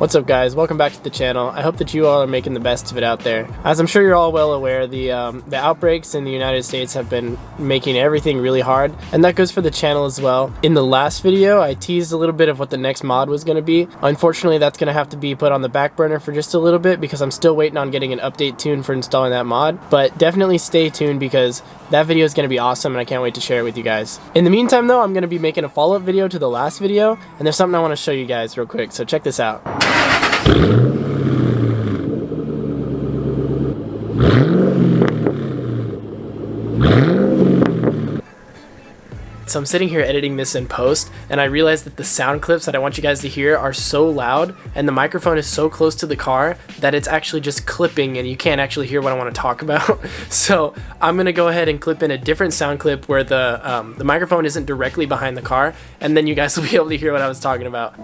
What's up guys, welcome back to the channel. I hope that you all are making the best of it out there. As I'm sure you're all well aware, the outbreaks in the United States have been making everything really hard, and that goes for the channel as well. In the last video, I teased a little bit of what the next mod was going to be. Unfortunately, that's going to have to be put on the back burner for just a little bit because I'm still waiting on getting an update tune for installing that mod, but definitely stay tuned because that video is going to be awesome and I can't wait to share it with you guys. In the meantime though, I'm going to be making a follow-up video to the last video, and there's something I want to show you guys real quick, so check this out. So I'm sitting here editing this in post, and I realized that the sound clips that I want you guys to hear are so loud and the microphone is so close to the car that it's actually just clipping and you can't actually hear what I want to talk about. So I'm gonna go ahead and clip in a different sound clip where the microphone isn't directly behind the car, and then you guys will be able to hear what I was talking about.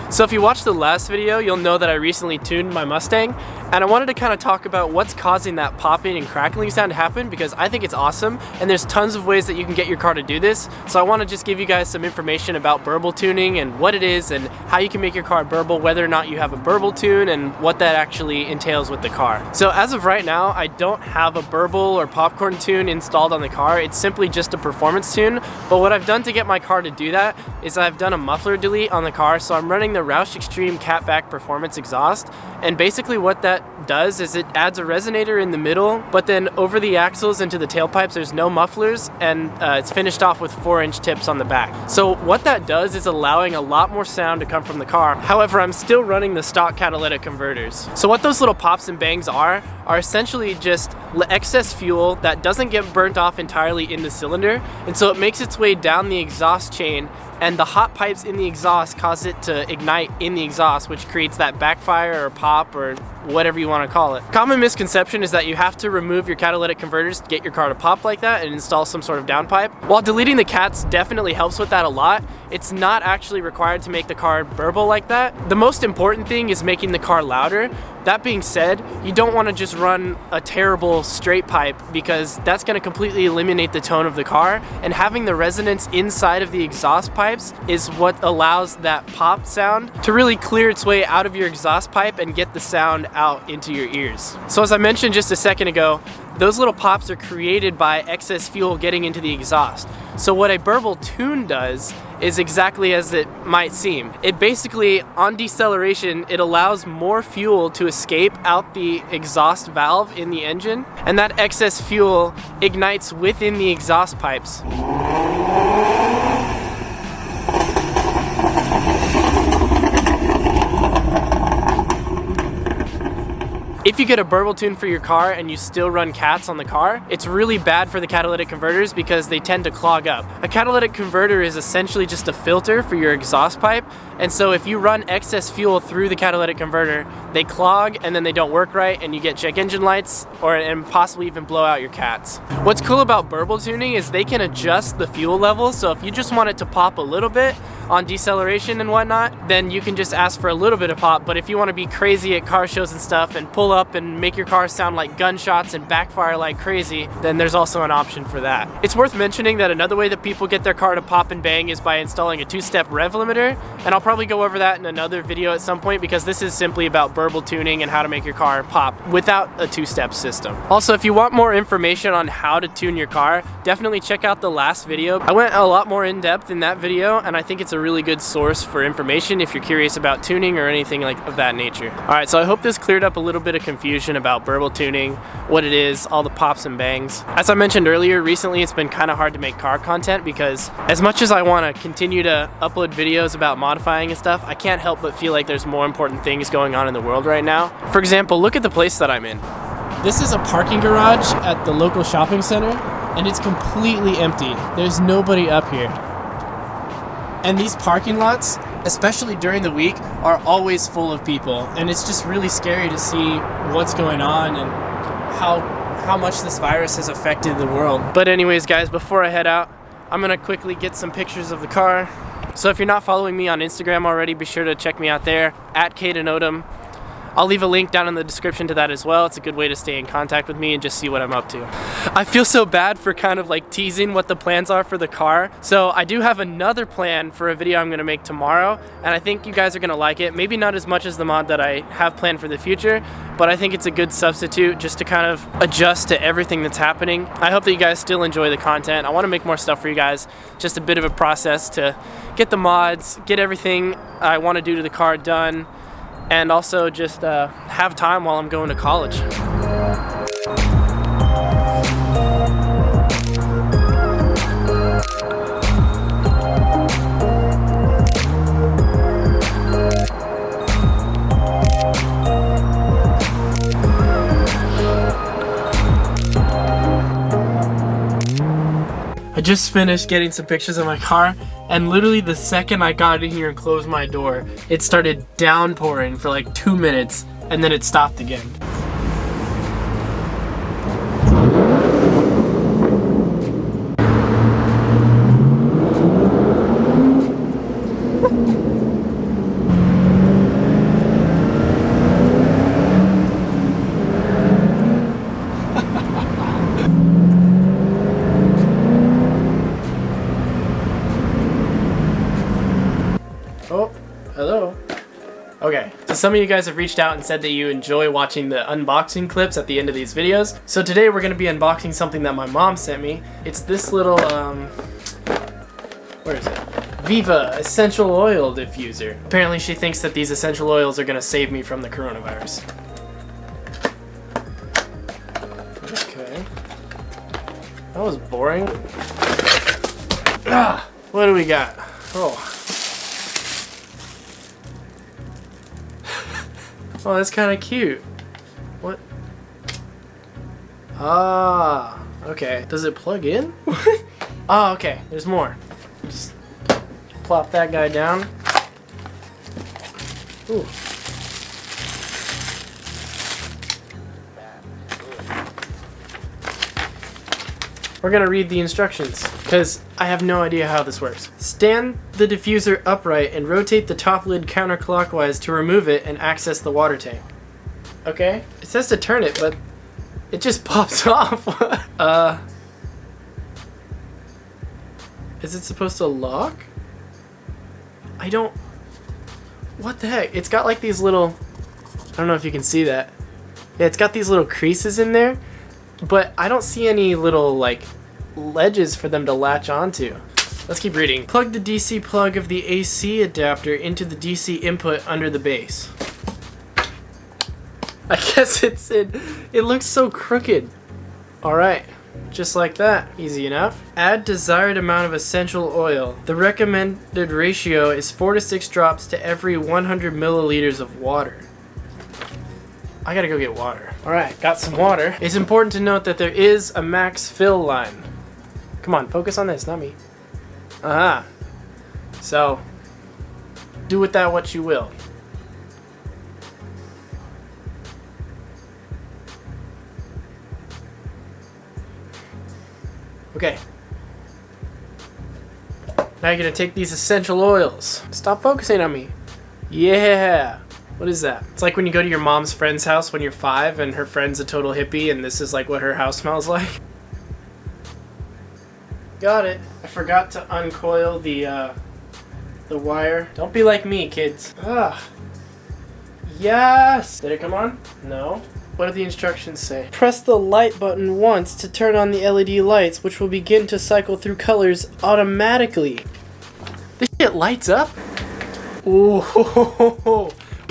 So if you watched the last video, you'll know that I recently tuned my Mustang, and I wanted to kind of talk about what's causing that popping and crackling sound to happen because I think it's awesome, and there's tons of ways that you can get your car to do this. So I want to just give you guys some information about burble tuning and what it is and how you can make your car burble, whether or not you have a burble tune, and what that actually entails with the car. So as of right now, I don't have a burble or popcorn tune installed on the car. It's simply just a performance tune, but what I've done to get my car to do that is I've done a muffler delete on the car. So I'm running the Roush Extreme Catback Performance exhaust, and basically what that does is it adds a resonator in the middle, but then over the axles into the tailpipes there's no mufflers, and it's finished off with 4-inch tips on the back. So what that does is allowing a lot more sound to come from the car. However, I'm still running the stock catalytic converters. So what those little pops and bangs are essentially just excess fuel that doesn't get burnt off entirely in the cylinder, and so it makes its way down the exhaust chain, and the hot pipes in the exhaust cause it to ignite in the exhaust, which creates that backfire or pop or whatever you want to call it. Common misconception is that you have to remove your catalytic converters to get your car to pop like that and install some sort of downpipe. While deleting the cats definitely helps with that a lot, it's not actually required to make the car burble like that. The most important thing is making the car louder. That being said, you don't want to just run a terrible straight pipe because that's going to completely eliminate the tone of the car, and having the resonance inside of the exhaust pipes is what allows that pop sound to really clear its way out of your exhaust pipe and get the sound out into your ears. So as I mentioned just a second ago, those little pops are created by excess fuel getting into the exhaust. So what a burble tune does is exactly as it might seem. It basically, on deceleration, it allows more fuel to escape out the exhaust valve in the engine, and that excess fuel ignites within the exhaust pipes. If you get a burble tune for your car and you still run cats on the car, it's really bad for the catalytic converters because they tend to clog up. A catalytic converter is essentially just a filter for your exhaust pipe, and so if you run excess fuel through the catalytic converter, they clog and then they don't work right, and you get check engine lights and possibly even blow out your cats. What's cool about burble tuning is they can adjust the fuel level, so if you just want it to pop a little bit on deceleration and whatnot, then you can just ask for a little bit of pop. But if you want to be crazy at car shows and stuff and pull up and make your car sound like gunshots and backfire like crazy, then there's also an option for that. It's worth mentioning that another way that people get their car to pop and bang is by installing a 2-step rev limiter, and I'll probably go over that in another video at some point because this is simply about burble tuning and how to make your car pop without a 2-step system. Also, if you want more information on how to tune your car, definitely check out the last video. I went a lot more in depth in that video, and I think it's a really good source for information if you're curious about tuning or anything like of that nature. Alright, so I hope this cleared up a little bit of confusion about burble tuning, what it is, all the pops and bangs. As I mentioned earlier, recently it's been kind of hard to make car content because as much as I want to continue to upload videos about modifying and stuff, I can't help but feel like there's more important things going on in the world right now. For example, look at the place that I'm in. This is a parking garage at the local shopping center, and it's completely empty. There's nobody up here. And these parking lots, especially during the week, are always full of people, and it's just really scary to see what's going on and how much this virus has affected the world. But anyways guys, before I head out, I'm gonna quickly get some pictures of the car. So if you're not following me on Instagram already, be sure to check me out there, at Kaidan Odom. I'll leave a link down in the description to that as well. It's a good way to stay in contact with me and just see what I'm up to. I feel so bad for kind of like teasing what the plans are for the car. So I do have another plan for a video I'm gonna make tomorrow, and I think you guys are gonna like it. Maybe not as much as the mod that I have planned for the future, but I think it's a good substitute just to kind of adjust to everything that's happening. I hope that you guys still enjoy the content. I wanna make more stuff for you guys. Just a bit of a process to get the mods, get everything I wanna do to the car done, and also just have time while I'm going to college. I just finished getting some pictures of my car, and literally the second I got in here and closed my door, it started downpouring for like 2 minutes, and then it stopped again. Oh, hello. Okay, so some of you guys have reached out and said that you enjoy watching the unboxing clips at the end of these videos. So today we're gonna be unboxing something that my mom sent me. It's this little, where is it? Viva essential oil diffuser. Apparently she thinks that these essential oils are gonna save me from the coronavirus. Okay. That was boring. Ah, what do we got? Oh. Oh, that's kind of cute. What? Ah, okay. Does it plug in? Oh, okay. There's more. Just plop that guy down. Ooh. We're gonna read the instructions, because I have no idea how this works. Stand the diffuser upright and rotate the top lid counterclockwise to remove it and access the water tank. Okay, it says to turn it, but it just pops off. Is it supposed to lock? I don't... What the heck? It's got like these little... I don't know if you can see that. Yeah, it's got these little creases in there, but I don't see any little like ledges for them to latch onto. Let's keep reading. Plug the DC plug of the AC adapter into the DC input under the base. I guess it's in. It looks so crooked. Alright, just like that. Easy enough. Add desired amount of essential oil. The recommended ratio is 4 to 6 drops to every 100 milliliters of water. I gotta go get water. Alright, got some water. It's important to note that there is a max fill line. Come on, focus on this, not me. So, do with that what you will. Okay. Now you're gonna take these essential oils. Stop focusing on me. Yeah. What is that? It's like when you go to your mom's friend's house when you're 5 and her friend's a total hippie and this is like what her house smells like. Got it. I forgot to uncoil the wire. Don't be like me, kids. Ah. Yes! Did it come on? No. What do the instructions say? Press the light button once to turn on the LED lights, which will begin to cycle through colors automatically. This shit lights up? Ooh.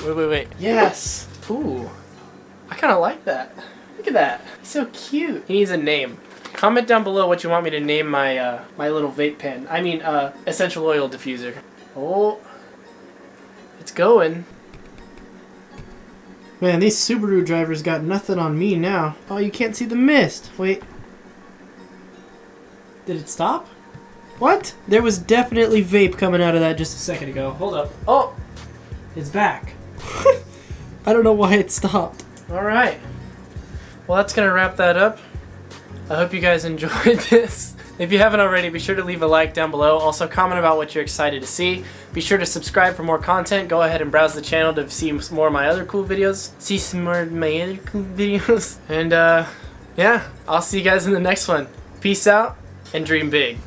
Wait. Yes! Ooh. I kinda like that. Look at that. He's so cute. He needs a name. Comment down below what you want me to name my my little vape pen. I mean, essential oil diffuser. Oh. It's going. Man, these Subaru drivers got nothing on me now. Oh, you can't see the mist. Wait. Did it stop? What? There was definitely vape coming out of that just a second ago. Hold up. Oh! It's back. I don't know why it stopped. Alright. Well, that's gonna wrap that up. I hope you guys enjoyed this. If you haven't already, be sure to leave a like down below. Also, comment about what you're excited to see. Be sure to subscribe for more content. Go ahead and browse the channel to see more of my other cool videos. And yeah, I'll see you guys in the next one. Peace out and dream big.